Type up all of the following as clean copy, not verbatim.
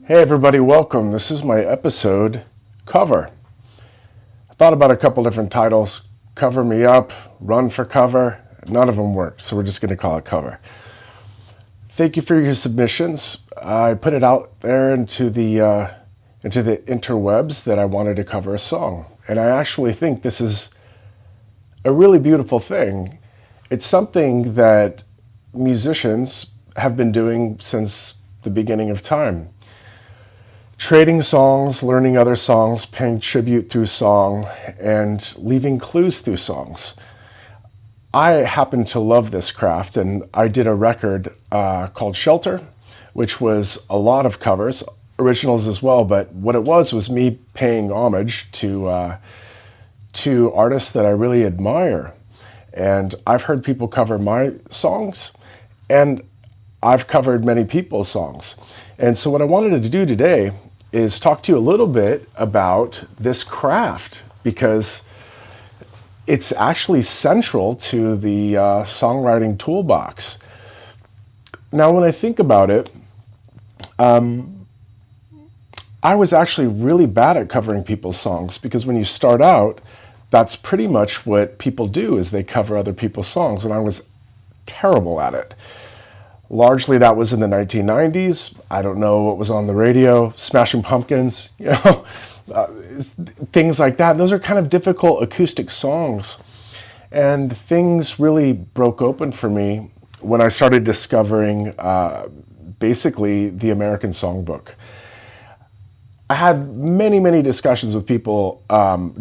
Hey everybody, welcome. This is my episode cover. I thought about a couple different titles, Cover Me Up, Run for Cover. None of them worked, so we're just going to call it cover. Thank you for your submissions. I put it out there into the interwebs that I wanted to cover a song. And I actually think this is a really beautiful thing. It's something that musicians have been doing since the beginning of time. Trading songs, learning other songs, paying tribute through song, and leaving clues through songs. I happen to love this craft, and I did a record called Shelter, which was a lot of covers, originals as well, but what it was me paying homage to artists that I really admire. And I've heard people cover my songs, and I've covered many people's songs. And so what I wanted to do today is talk to you a little bit about this craft, because it's actually central to the songwriting toolbox. Now, when I think about it, I was actually really bad at covering people's songs, because when you start out, that's pretty much what people do, is they cover other people's songs, and I was terrible at it. Largely that was in the 1990s. I don't know what was on the radio, Smashing Pumpkins, things like that. Those are kind of difficult acoustic songs. And things really broke open for me when I started discovering basically the American Songbook. I had many discussions with people,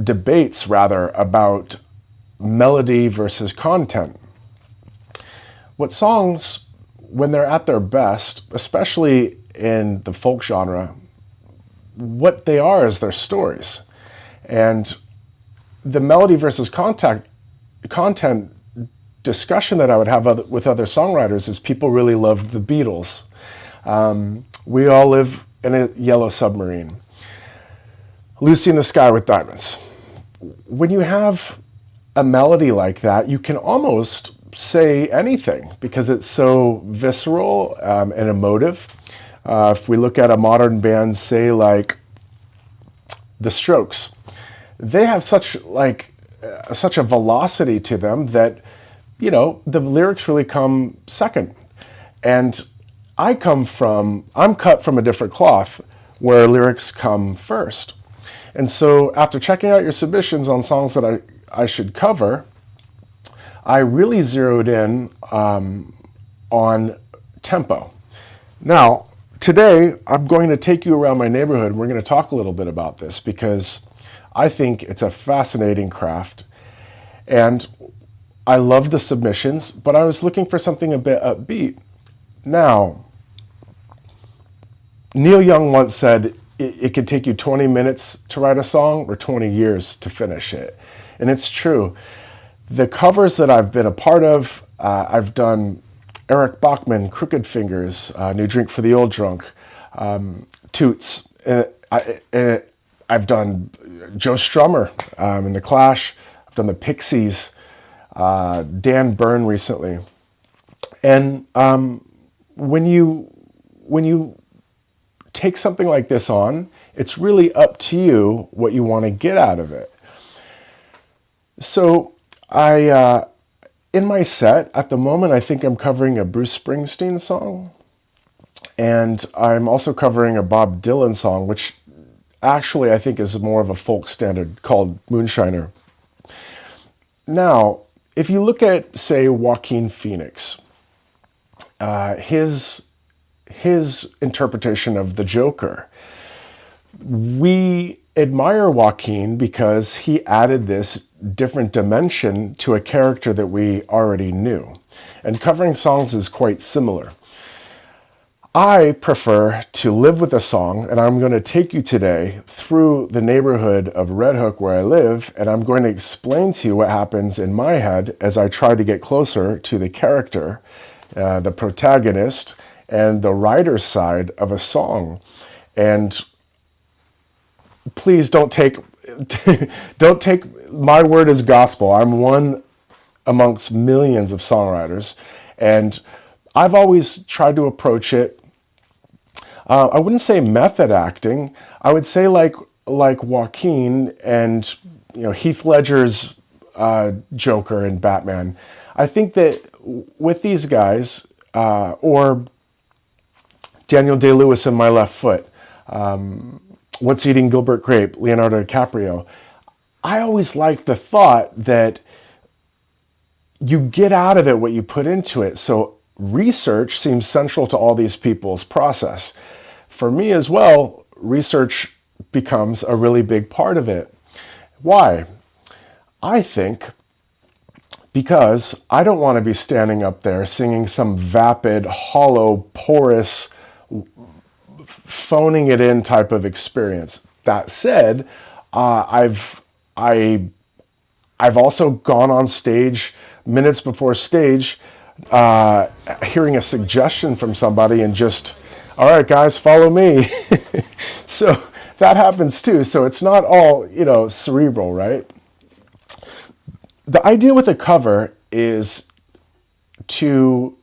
debates rather, about melody versus content. What songs, when they're at their best, especially in the folk genre, what they are is their stories. And the melody versus content discussion that I would have with other songwriters is people really loved the Beatles. We All Live in a Yellow Submarine. Lucy in the Sky with Diamonds. When you have a melody like that, you can almost say anything because it's so visceral and emotive. If we look at a modern band, say like The Strokes, they have such a velocity to them that, the lyrics really come second. And I'm cut from a different cloth where lyrics come first. And so after checking out your submissions on songs that I should cover, I really zeroed in on tempo. Now, today I'm going to take you around my neighborhood and we're going to talk a little bit about this, because I think it's a fascinating craft. And I love the submissions, but I was looking for something a bit upbeat. Now, Neil Young once said it could take you 20 minutes to write a song or 20 years to finish it. And it's true. The covers that I've been a part of, I've done Eric Bachman, Crooked Fingers, New Drink for the Old Drunk, Toots. I've done Joe Strummer in The Clash. I've done the Pixies, Dan Byrne recently. And when you take something like this on, it's really up to you what you want to get out of it. So in my set, at the moment, I think I'm covering a Bruce Springsteen song, and I'm also covering a Bob Dylan song, which actually I think is more of a folk standard, called Moonshiner. Now, if you look at, say, Joaquin Phoenix, his interpretation of the Joker, we admire Joaquin because he added this different dimension to a character that we already knew. And covering songs is quite similar. I prefer to live with a song, and I'm going to take you today through the neighborhood of Red Hook where I live, and I'm going to explain to you what happens in my head as I try to get closer to the character, the protagonist, and the writer's side of a song. And please don't take don't take my word as gospel. I'm one amongst millions of songwriters, and I've always tried to approach it. I wouldn't say method acting. I would say like Joaquin and Heath Ledger's Joker in Batman. I think that with these guys, or Daniel Day-Lewis in My Left Foot, What's Eating Gilbert Grape, Leonardo DiCaprio, I always liked the thought that you get out of it what you put into it. So research seems central to all these people's process. For me as well, research becomes a really big part of it. Why? I think because I don't want to be standing up there singing some vapid, hollow, porous, phoning it in type of experience. That said, I've also gone on stage minutes before stage, hearing a suggestion from somebody and just, all right, guys, follow me. So that happens too. So it's not all, cerebral, right? The idea with a cover is to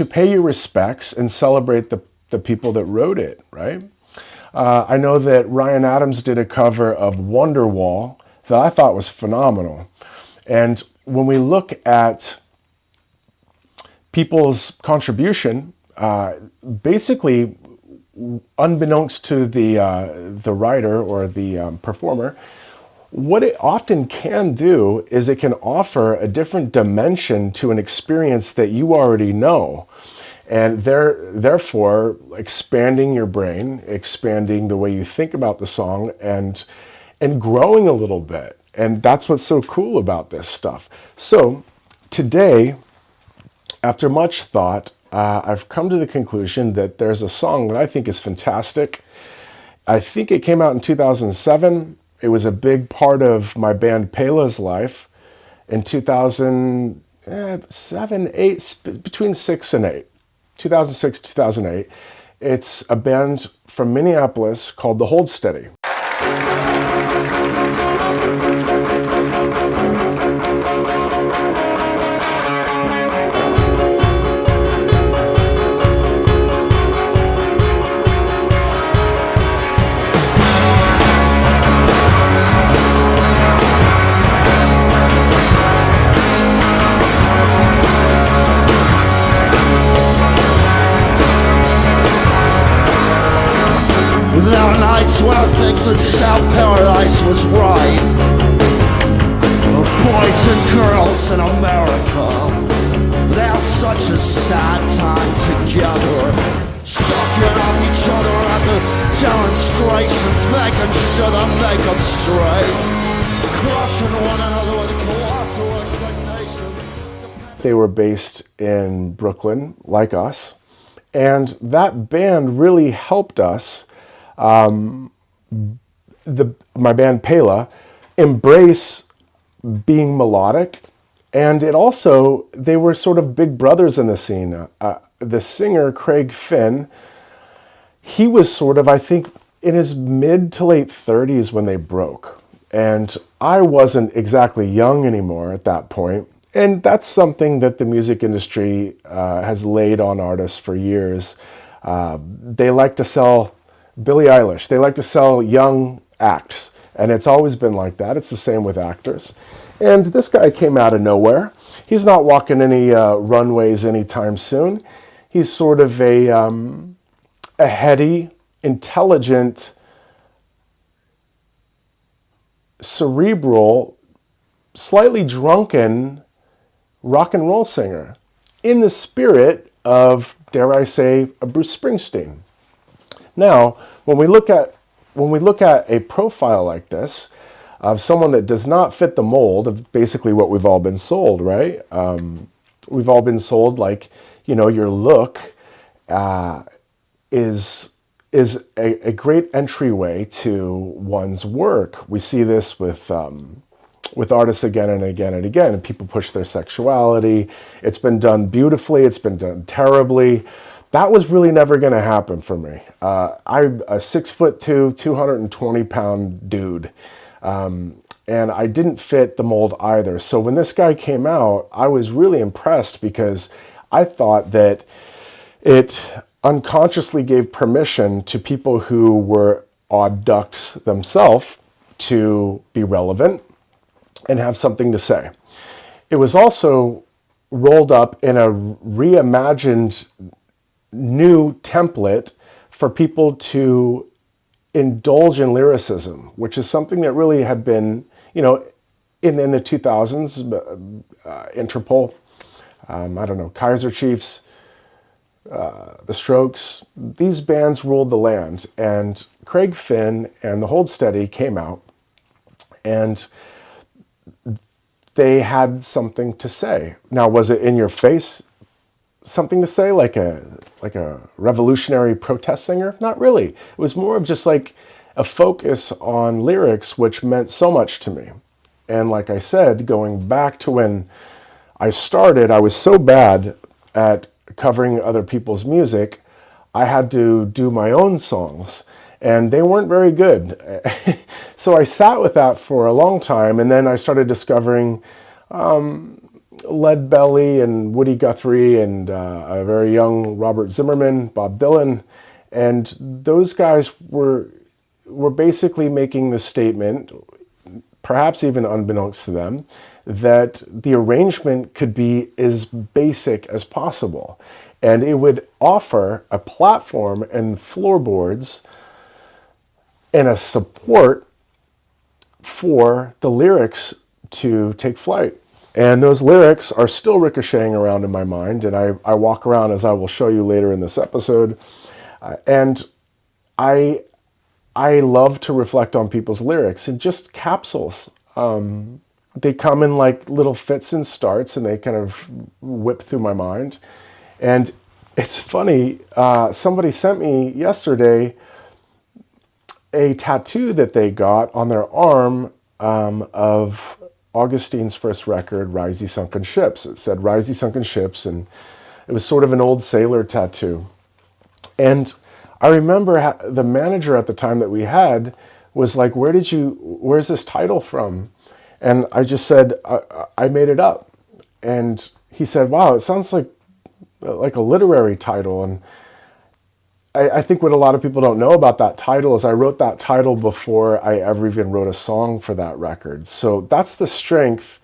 pay your respects and celebrate the people that wrote it, right? I know that Ryan Adams did a cover of Wonderwall that I thought was phenomenal. And when we look at people's contribution, basically, unbeknownst to the writer or the performer, what it often can do is it can offer a different dimension to an experience that you already know. And therefore, expanding your brain, expanding the way you think about the song, and growing a little bit. And that's what's so cool about this stuff. So today, after much thought, I've come to the conclusion that there's a song that I think is fantastic. I think it came out in 2007. It was a big part of my band Pela's life in 2007, 8, between 6 and 8. 2006, 2008. It's a band from Minneapolis called The Hold Steady. There are nights where I think that South Paradise was right. Boys and girls in America, they're such a sad time together, sucking on each other at the demonstrations, making sure they make them straight, crushing one another with colossal expectations. They were based in Brooklyn, like us, and that band really helped us, my band Pela, embrace being melodic. And it also, they were sort of big brothers in the scene. The singer, Craig Finn, he was sort of, I think, in his mid to late 30s when they broke. And I wasn't exactly young anymore at that point. And that's something that the music industry has laid on artists for years. They like to sell Billie Eilish. They like to sell young acts. And it's always been like that. It's the same with actors. And this guy came out of nowhere. He's not walking any runways anytime soon. He's sort of a heady, intelligent, cerebral, slightly drunken rock and roll singer in the spirit of, dare I say, a Bruce Springsteen. Now, when we look at a profile like this, of someone that does not fit the mold of basically what we've all been sold, right? We've all been sold like, your look is a great entryway to one's work. We see this with artists again and again and again, and people push their sexuality. It's been done beautifully. It's been done terribly. That was really never going to happen for me. I'm a 6'2", 220-pound dude. And I didn't fit the mold either. So when this guy came out, I was really impressed because I thought that it unconsciously gave permission to people who were odd ducks themselves to be relevant and have something to say. It was also rolled up in a reimagined new template for people to indulge in lyricism, which is something that really had been, in the 2000s, Interpol, Kaiser Chiefs, the Strokes, these bands ruled the land. And Craig Finn and the Hold Steady came out, and they had something to say. Now, was it in your face something to say, like a revolutionary protest singer? Not really. It was more of just like a focus on lyrics, which meant so much to me. And like I said, going back to when I started, I was so bad at covering other people's music, I had to do my own songs, and they weren't very good. So I sat with that for a long time, and then I started discovering Lead Belly and Woody Guthrie and a very young Robert Zimmerman, Bob Dylan, and those guys were basically making the statement, perhaps even unbeknownst to them, that the arrangement could be as basic as possible. And it would offer a platform and floorboards and a support for the lyrics to take flight. And those lyrics are still ricocheting around in my mind, and I walk around, as I will show you later in this episode, and I love to reflect on people's lyrics in just capsules. They come in like little fits and starts, and they kind of whip through my mind. And it's funny, somebody sent me yesterday a tattoo that they got on their arm of Augustine's first record, Rise Ye Sunken Ships. It said Rise Ye Sunken Ships, and it was sort of an old sailor tattoo. And I remember the manager at the time that we had was like, where's this title from? And I just said, I made it up. And he said, wow, it sounds like a literary title. And I think what a lot of people don't know about that title is I wrote that title before I ever even wrote a song for that record. So that's the strength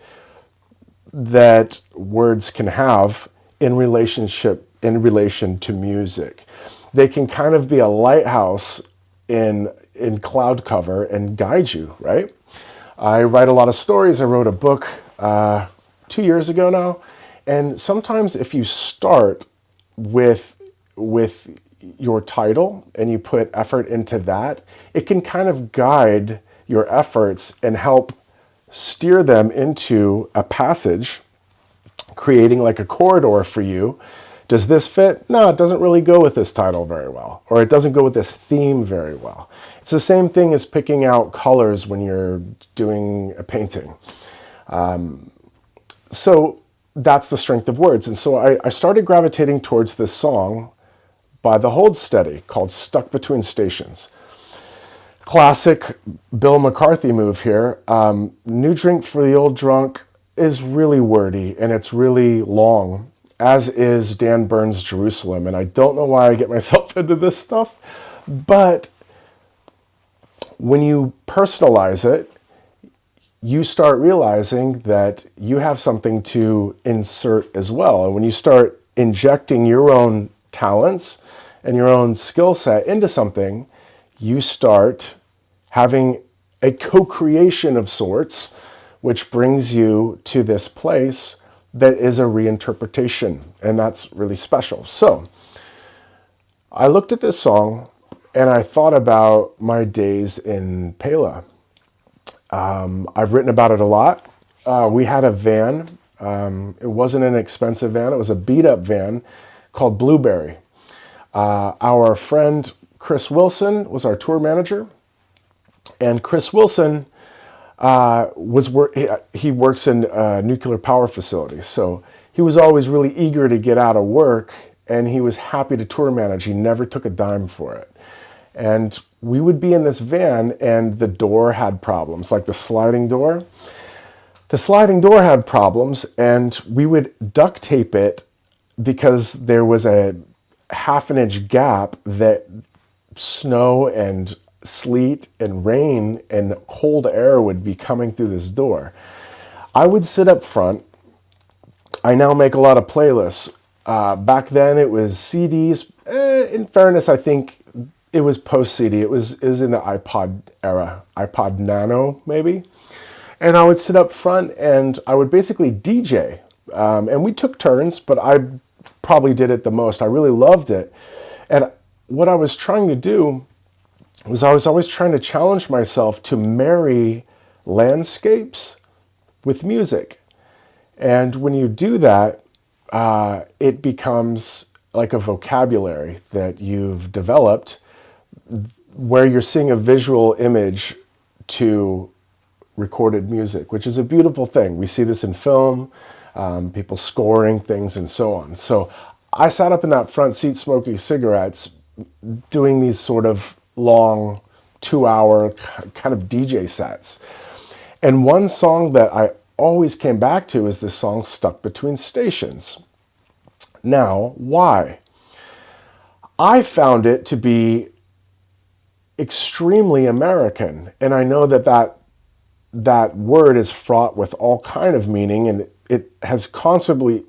that words can have in relation to music. They can kind of be a lighthouse in cloud cover and guide you, right? I write a lot of stories. I wrote a book 2 years ago now. And sometimes if you start with your title and you put effort into that, it can kind of guide your efforts and help steer them into a passage, creating like a corridor for you. Does this fit? No, it doesn't really go with this title very well, or it doesn't go with this theme very well. It's the same thing as picking out colors when you're doing a painting. So that's the strength of words. And so I started gravitating towards this song by the Hold Steady called Stuck Between Stations. Classic Bill McCarthy move here. New Drink for the Old Drunk is really wordy and it's really long, as is Dan Burns' Jerusalem. And I don't know why I get myself into this stuff, but when you personalize it, you start realizing that you have something to insert as well. And when you start injecting your own talents and your own skill set into something, you start having a co-creation of sorts, which brings you to this place that is a reinterpretation, and that's really special. So I looked at this song and I thought about my days in Pela. I've written about it a lot. We had a van. It wasn't an expensive van. It was a beat-up van called Blueberry. Our friend Chris Wilson was our tour manager. And Chris Wilson he works in nuclear power facilities. So he was always really eager to get out of work, and he was happy to tour manage. He never took a dime for it. And we would be in this van, and the door had problems, like the sliding door. The sliding door had problems, and we would duct tape it because there was a half-an-inch gap that snow and sleet and rain and cold air would be coming through this door. I would sit up front. I now make a lot of playlists. Back then it was CDs. In fairness, I think it was post-CD. It was in the iPod era, iPod Nano maybe. And I would sit up front and I would basically DJ. And we took turns, but I probably did it the most. I really loved it. And what I was trying to do was I was always trying to challenge myself to marry landscapes with music. And when you do that, it becomes like a vocabulary that you've developed where you're seeing a visual image to recorded music, which is a beautiful thing. We see this in film, people scoring things and so on. So I sat up in that front seat smoking cigarettes, doing these sort of long 2-hour kind of DJ sets. And one song that I always came back to is this song Stuck Between Stations. Now, why? I found it to be extremely American, and I know that word is fraught with all kind of meaning, and it has constantly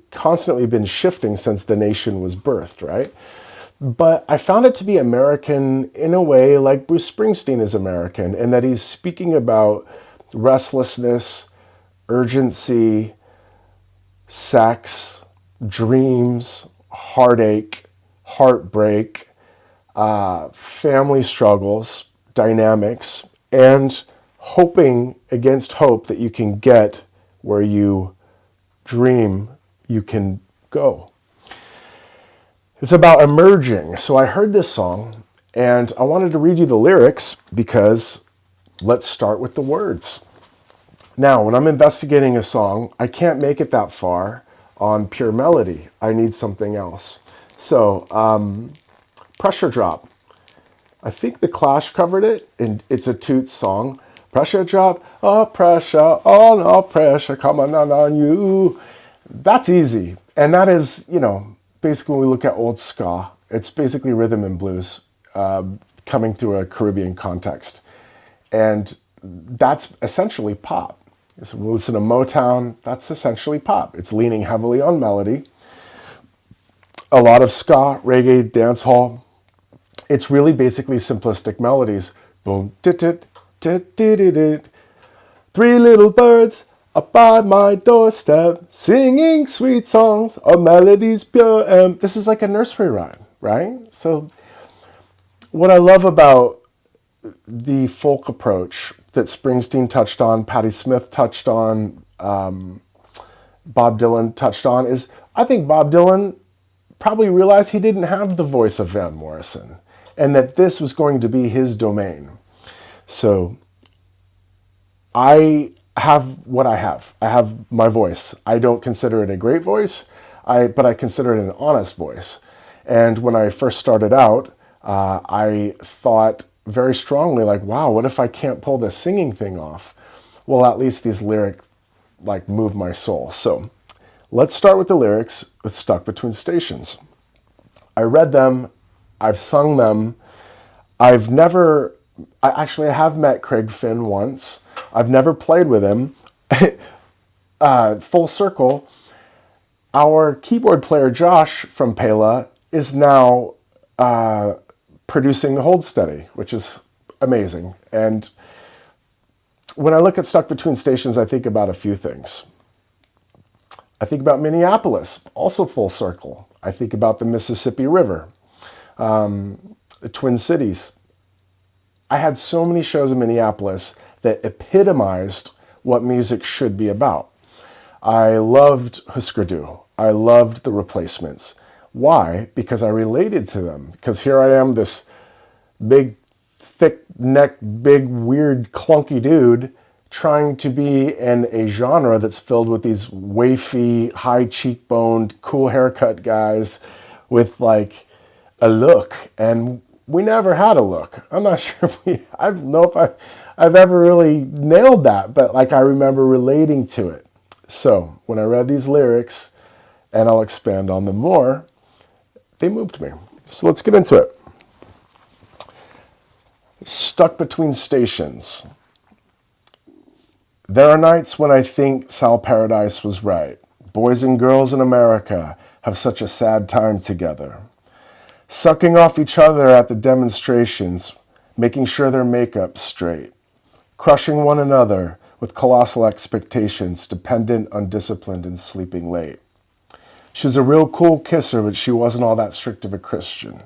been shifting since the nation was birthed, right? But I found it to be American in a way like Bruce Springsteen is American, in that he's speaking about restlessness, urgency, sex, dreams, heartache, heartbreak, family struggles, dynamics, and hoping against hope that you can get where you dream you can go. It's about emerging. So I heard this song and I wanted to read you the lyrics because let's start with the words. Now, when I'm investigating a song, I can't make it that far on pure melody. I need something else. So, Pressure Drop. I think The Clash covered it, and it's a Toots song. Pressure drop, oh pressure, oh no pressure, coming on you. That's easy. And that is, basically when we look at old ska, it's basically rhythm and blues coming through a Caribbean context. And that's essentially pop. So when we listen to Motown, that's essentially pop. It's leaning heavily on melody. A lot of ska, reggae, dancehall. It's really basically simplistic melodies. Boom, dit-dit, dit-dit-dit. 3 little birds up by my doorstep, singing sweet songs of melodies pure. And this is like a nursery rhyme, right? So what I love about the folk approach that Springsteen touched on, Patti Smith touched on, Bob Dylan touched on, is I think Bob Dylan probably realized he didn't have the voice of Van Morrison and that this was going to be his domain. So I have what I have. I have my voice. I don't consider it a great voice, but I consider it an honest voice. And when I first started out, I thought very strongly, like, wow, what if I can't pull this singing thing off? Well, at least these lyrics move my soul. So let's start with the lyrics with Stuck Between Stations. I read them. I've sung them. I have met Craig Finn once. I've never played with him. Full circle, our keyboard player Josh from Pela is now producing the Hold Steady, which is amazing. And when I look at Stuck Between Stations, I think about a few things. I think about Minneapolis, also full circle. I think about the Mississippi River, the Twin Cities. I had so many shows in Minneapolis that epitomized what music should be about. I loved Husker Du. I loved The Replacements. Why? Because I related to them. Because here I am, this big, thick-necked, big, weird, clunky dude trying to be in a genre that's filled with these wafy, high-cheekboned, cool haircut guys with like a look. And we never had a look. I'm not sure I don't know if I've ever really nailed that, but like I remember relating to it. So when I read these lyrics, and I'll expand on them more, they moved me. So let's get into it. Stuck between stations. There are nights when I think Sal Paradise was right. Boys and girls in America have such a sad time together. Sucking off each other at the demonstrations, making sure their makeup's straight. Crushing one another with colossal expectations, dependent, undisciplined, and sleeping late. She was a real cool kisser, but she wasn't all that strict of a Christian.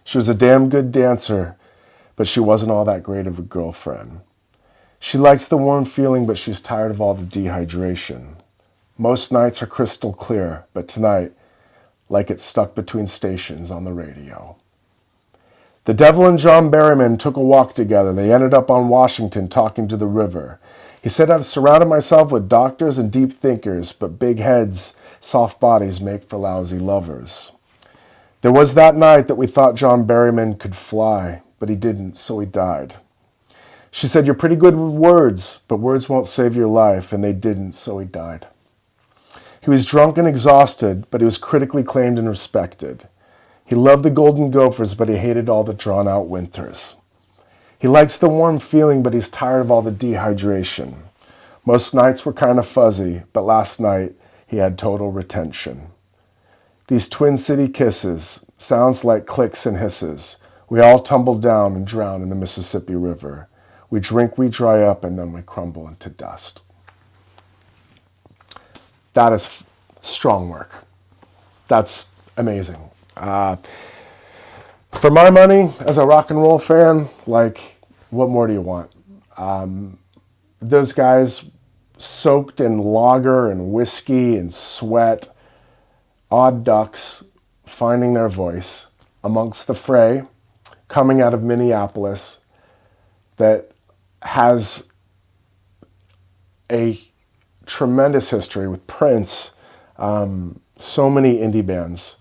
She was a damn good dancer, but she wasn't all that great of a girlfriend. She likes the warm feeling, but she's tired of all the dehydration. Most nights are crystal clear, but tonight, like it's stuck between stations on the radio. The Devil and John Berryman took a walk together. They ended up on Washington talking to the river. He said, I've surrounded myself with doctors and deep thinkers, but big heads, soft bodies make for lousy lovers. There was that night that we thought John Berryman could fly, but he didn't, so he died. She said, you're pretty good with words, but words won't save your life, and they didn't, so he died. He was drunk and exhausted, but he was critically acclaimed and respected. He loved the Golden Gophers, but he hated all the drawn-out winters. He likes the warm feeling, but he's tired of all the dehydration. Most nights were kind of fuzzy, but last night he had total retention. These Twin City kisses, sounds like clicks and hisses. We all tumble down and drown in the Mississippi River. We drink, we dry up, and then we crumble into dust. That is strong work. That's amazing. For my money, as a rock and roll fan, like, what more do you want? Those guys soaked in lager and whiskey and sweat, odd ducks, finding their voice amongst the fray, coming out of Minneapolis, that has a tremendous history with Prince, so many indie bands,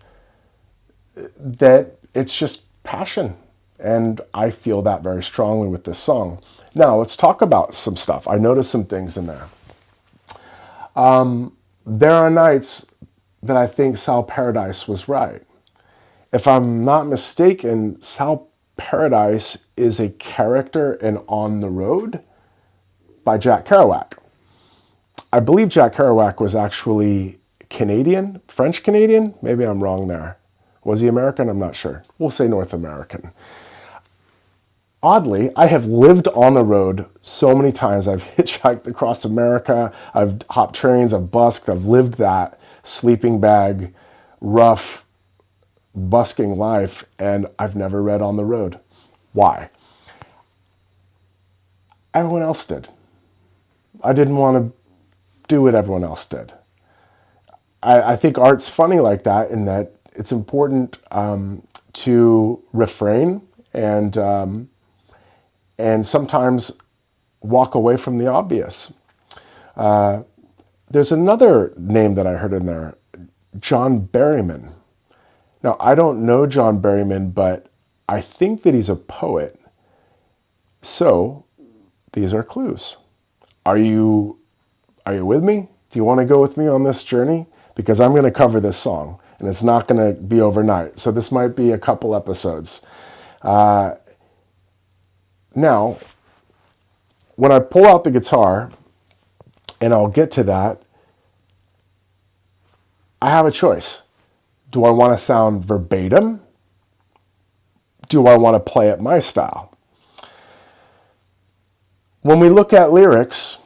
that it's just passion. And I feel that very strongly with this song. Now, let's talk about some stuff. I noticed some things in there. There are nights that I think Sal Paradise was right. If I'm not mistaken, Sal Paradise is a character in On the Road by Jack Kerouac. I believe Jack Kerouac was actually Canadian, French-Canadian. Maybe I'm wrong there. Was he American? I'm not sure. We'll say North American. Oddly, I have lived on the road so many times. I've hitchhiked across America. I've hopped trains. I've busked. I've lived that sleeping bag, rough, busking life, and I've never read On the Road. Why? Everyone else did. I didn't want to do what everyone else did. I think art's funny like that, in that it's important to refrain and sometimes walk away from the obvious. There's another name that I heard in there, John Berryman. Now, I don't know John Berryman, but I think that he's a poet. So, these are clues. Are you with me? Do you want to go with me on this journey? Because I'm going to cover this song, and it's not going to be overnight. So this might be a couple episodes. Now, when I pull out the guitar, and I'll get to that, I have a choice. Do I want to sound verbatim? Do I want to play it my style? When we look at lyrics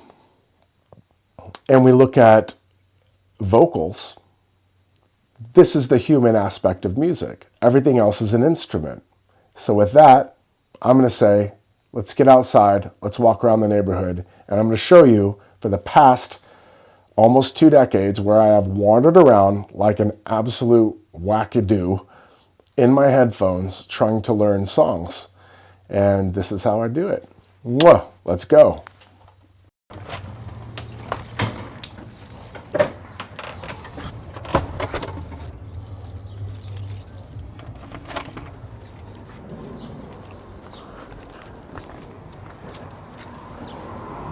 and we look at vocals, this is the human aspect of music. Everything else is an instrument. So with that, I'm going to say, let's get outside, let's walk around the neighborhood, and I'm going to show you for the past almost 2 decades where I have wandered around like an absolute wackadoo in my headphones trying to learn songs. And this is how I do it. Mwah! Let's go.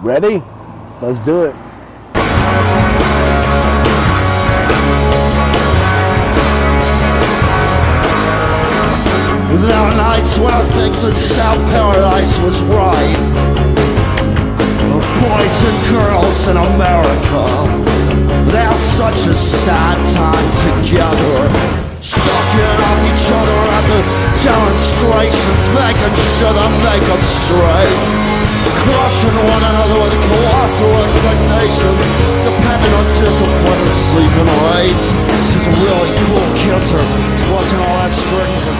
Ready? Let's do it. There are nights when I think that South Paradise was right. Boys and girls in America, they're such a sad time together, sucking on each other at the demonstrations, making sure the makeup's straight, crushing one another with colossal expectations, depending on discipline and sleeping late. She's a really cool kisser, she wasn't all that strict with